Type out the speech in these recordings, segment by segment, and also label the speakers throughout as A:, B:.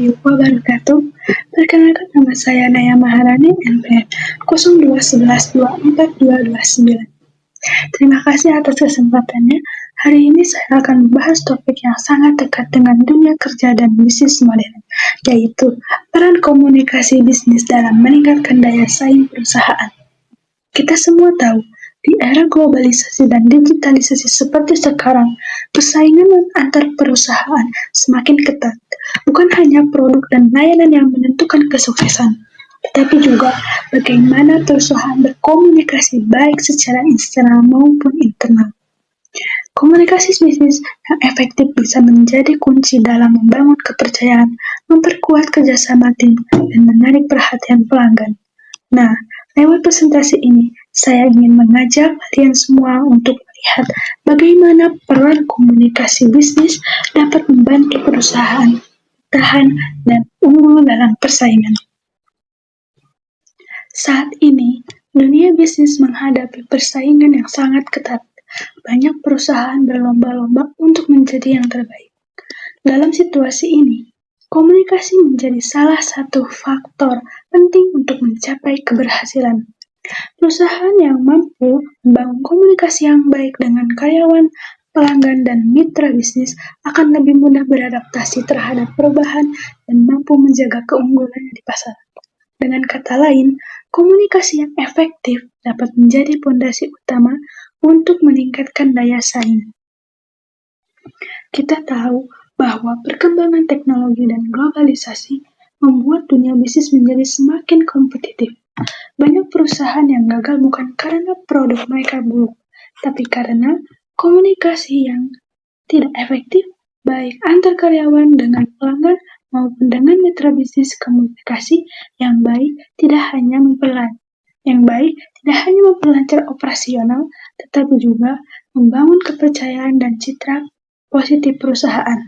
A: warahmatullahi wabarakatuh. Perkenalkan, nama saya Naya Maharani, NPM 0211242229. Terima kasih atas kesempatannya. Hari ini saya akan membahas topik yang sangat dekat dengan dunia kerja dan bisnis modern, yaitu peran komunikasi bisnis dalam meningkatkan daya saing perusahaan. Kita semua tahu, di era globalisasi dan digitalisasi seperti sekarang, persaingan antar perusahaan semakin ketat. Bukan hanya produk dan layanan yang menentukan kesuksesan, tetapi juga bagaimana perusahaan berkomunikasi baik secara eksternal maupun internal. Komunikasi bisnis yang efektif bisa menjadi kunci dalam membangun kepercayaan, memperkuat kerjasama tim, dan menarik perhatian pelanggan. Nah, lewat presentasi ini, saya ingin mengajak kalian semua untuk melihat bagaimana peran komunikasi bisnis dapat membantu perusahaan tahan dan unggul dalam persaingan. Saat ini, dunia bisnis menghadapi persaingan yang sangat ketat. Banyak perusahaan berlomba-lomba untuk menjadi yang terbaik. Dalam situasi ini, komunikasi menjadi salah satu faktor penting untuk mencapai keberhasilan. Perusahaan yang mampu membangun komunikasi yang baik dengan karyawan, pelanggan, dan mitra bisnis akan lebih mudah beradaptasi terhadap perubahan dan mampu menjaga keunggulannya di pasar. Dengan kata lain, komunikasi yang efektif dapat menjadi fondasi utama untuk meningkatkan daya saing. Kita tahu bahwa perkembangan teknologi dan globalisasi membuat dunia bisnis menjadi semakin kompetitif. Banyak perusahaan yang gagal bukan karena produk mereka buruk, tapi karena komunikasi yang tidak efektif, baik antar karyawan dengan pelanggan maupun dengan mitra bisnis. Komunikasi yang baik tidak hanya memperlancar operasional, tetapi juga membangun kepercayaan dan citra positif perusahaan.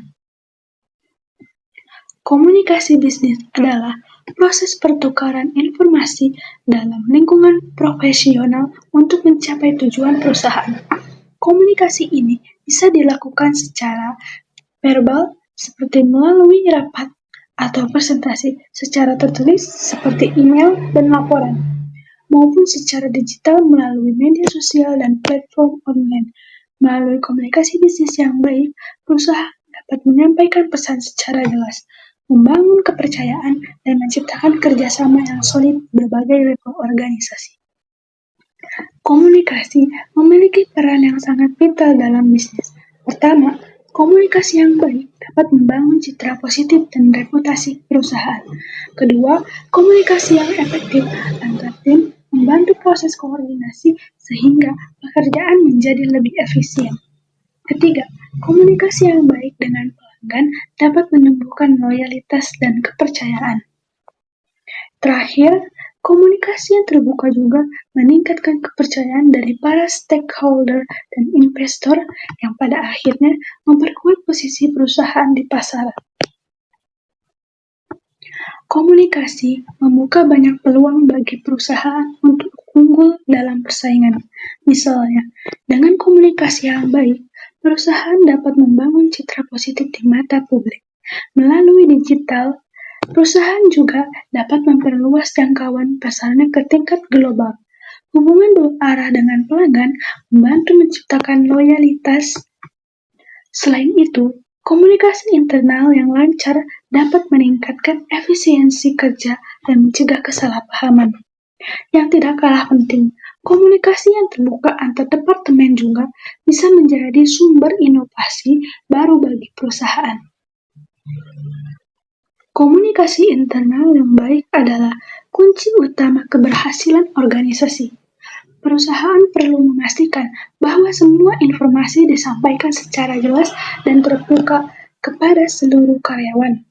A: Komunikasi bisnis adalah proses pertukaran informasi dalam lingkungan profesional untuk mencapai tujuan perusahaan. Komunikasi ini bisa dilakukan secara verbal seperti melalui rapat atau presentasi, secara tertulis seperti email dan laporan, maupun secara digital melalui media sosial dan platform online. Melalui komunikasi bisnis yang baik, perusahaan dapat menyampaikan pesan secara jelas, membangun kepercayaan, dan menciptakan kerjasama yang solid di berbagai level organisasi. Komunikasi memiliki peran yang sangat vital dalam bisnis. Pertama, komunikasi yang baik dapat membangun citra positif dan reputasi perusahaan. Kedua, komunikasi yang efektif antar tim membantu proses koordinasi sehingga pekerjaan menjadi lebih efisien. Ketiga, komunikasi yang baik dengan pelanggan dapat menumbuhkan loyalitas dan kepercayaan. Terakhir, komunikasi yang terbuka juga meningkatkan kepercayaan dari para stakeholder dan investor yang pada akhirnya memperkuat posisi perusahaan di pasar. Komunikasi membuka banyak peluang bagi perusahaan untuk unggul dalam persaingan. Misalnya, dengan komunikasi yang baik, perusahaan dapat membangun citra positif di mata publik. Melalui digital, perusahaan juga dapat memperluas jangkauan pasarnya ke tingkat global. Hubungan dua arah dengan pelanggan membantu menciptakan loyalitas. Selain itu, komunikasi internal yang lancar dapat meningkatkan efisiensi kerja dan mencegah kesalahpahaman. Yang tidak kalah penting, komunikasi yang terbuka antar departemen juga bisa menjadi sumber inovasi baru bagi perusahaan. Komunikasi internal yang baik adalah kunci utama keberhasilan organisasi. Perusahaan perlu memastikan bahwa semua informasi disampaikan secara jelas dan terbuka kepada seluruh karyawan.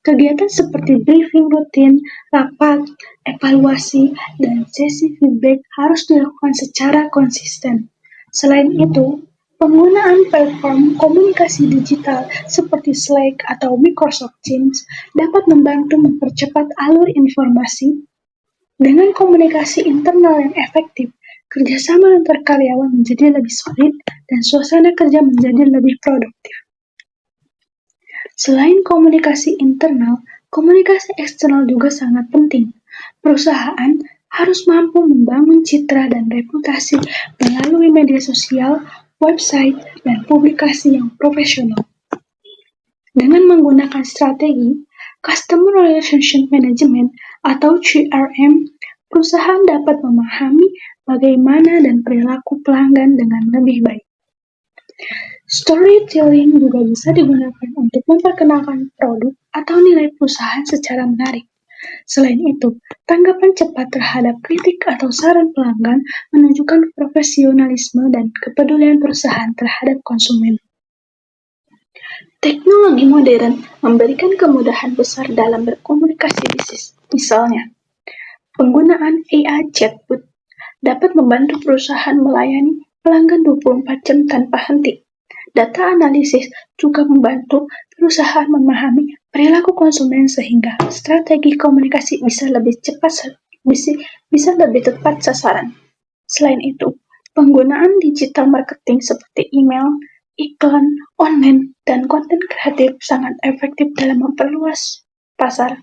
A: Kegiatan seperti briefing rutin, rapat, evaluasi, dan sesi feedback harus dilakukan secara konsisten. Selain itu, penggunaan platform komunikasi digital seperti Slack atau Microsoft Teams dapat membantu mempercepat alur informasi. Dengan komunikasi internal yang efektif, kerjasama antar karyawan menjadi lebih solid dan suasana kerja menjadi lebih produktif. Selain komunikasi internal, Komunikasi eksternal juga sangat penting. Perusahaan harus mampu membangun citra dan reputasi melalui media sosial, website, dan publikasi yang profesional. Dengan menggunakan strategi Customer Relationship Management atau CRM, perusahaan dapat memahami bagaimana dan perilaku pelanggan dengan lebih baik. Storytelling juga bisa digunakan untuk memperkenalkan produk atau nilai perusahaan secara menarik. Selain itu, tanggapan cepat terhadap kritik atau saran pelanggan menunjukkan profesionalisme dan kepedulian perusahaan terhadap konsumen. Teknologi modern memberikan kemudahan besar dalam berkomunikasi bisnis. Misalnya, penggunaan AI chatbot dapat membantu perusahaan melayani pelanggan 24 jam tanpa henti. Data analisis juga membantu perusahaan memahami perilaku konsumen sehingga strategi komunikasi bisa lebih tepat sasaran. Selain itu, penggunaan digital marketing seperti email, iklan, online, dan konten kreatif sangat efektif dalam memperluas pasar.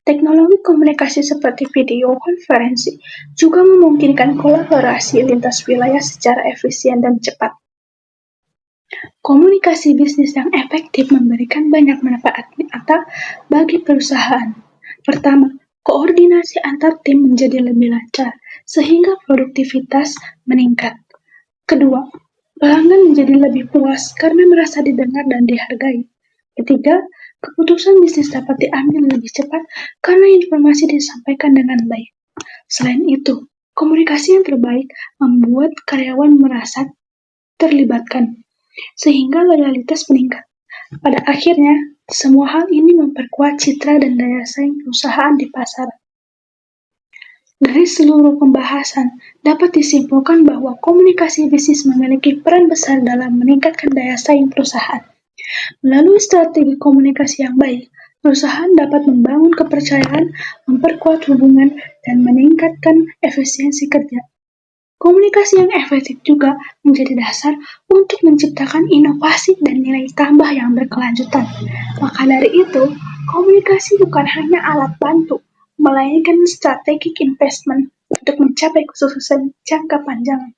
A: Teknologi komunikasi seperti video konferensi juga memungkinkan kolaborasi lintas wilayah secara efisien dan cepat. Komunikasi bisnis yang efektif memberikan banyak manfaat nyata bagi perusahaan. Pertama, koordinasi antar tim menjadi lebih lancar, sehingga produktivitas meningkat. Kedua, pelanggan menjadi lebih puas karena merasa didengar dan dihargai. Ketiga, keputusan bisnis dapat diambil lebih cepat karena informasi disampaikan dengan baik. Selain itu, komunikasi yang terbaik membuat karyawan merasa terlibatkan, sehingga loyalitas meningkat. Pada akhirnya, semua hal ini memperkuat citra dan daya saing perusahaan di pasar. Dari seluruh pembahasan, dapat disimpulkan bahwa komunikasi bisnis memiliki peran besar dalam meningkatkan daya saing perusahaan. Melalui strategi komunikasi yang baik, perusahaan dapat membangun kepercayaan, memperkuat hubungan, dan meningkatkan efisiensi kerja. Komunikasi yang efektif juga menjadi dasar untuk menciptakan inovasi dan nilai tambah yang berkelanjutan. Maka dari itu, komunikasi bukan hanya alat bantu, melainkan strategic investment untuk mencapai kesuksesan jangka panjang.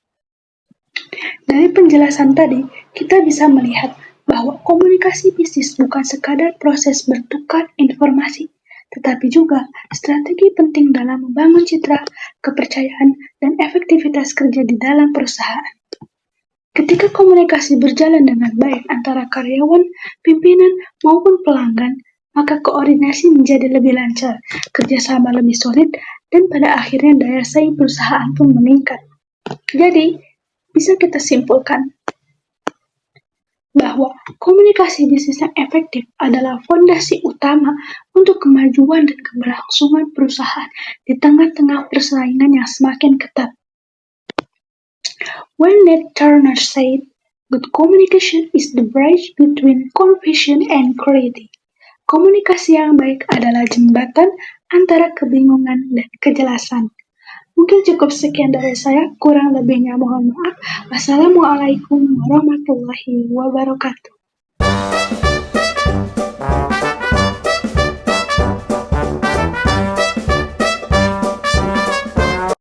A: Dari penjelasan tadi, kita bisa melihat bahwa komunikasi bisnis bukan sekadar proses bertukar informasi, tetapi juga strategi penting dalam membangun citra, kepercayaan, dan efektivitas kerja di dalam perusahaan. Ketika komunikasi berjalan dengan baik antara karyawan, pimpinan, maupun pelanggan, maka koordinasi menjadi lebih lancar, kerjasama lebih solid, dan pada akhirnya daya saing perusahaan pun meningkat. Jadi, bisa kita simpulkan bahwa komunikasi bisnis yang efektif adalah fondasi utama untuk kemajuan dan keberlangsungan perusahaan di tengah-tengah persaingan yang semakin ketat. When Ned Turner said, "Good communication is the bridge between confusion and clarity." Komunikasi yang baik adalah jembatan antara kebingungan dan kejelasan. Mungkin cukup sekian dari saya, kurang lebihnya mohon maaf. Wassalamualaikum warahmatullahi wabarakatuh.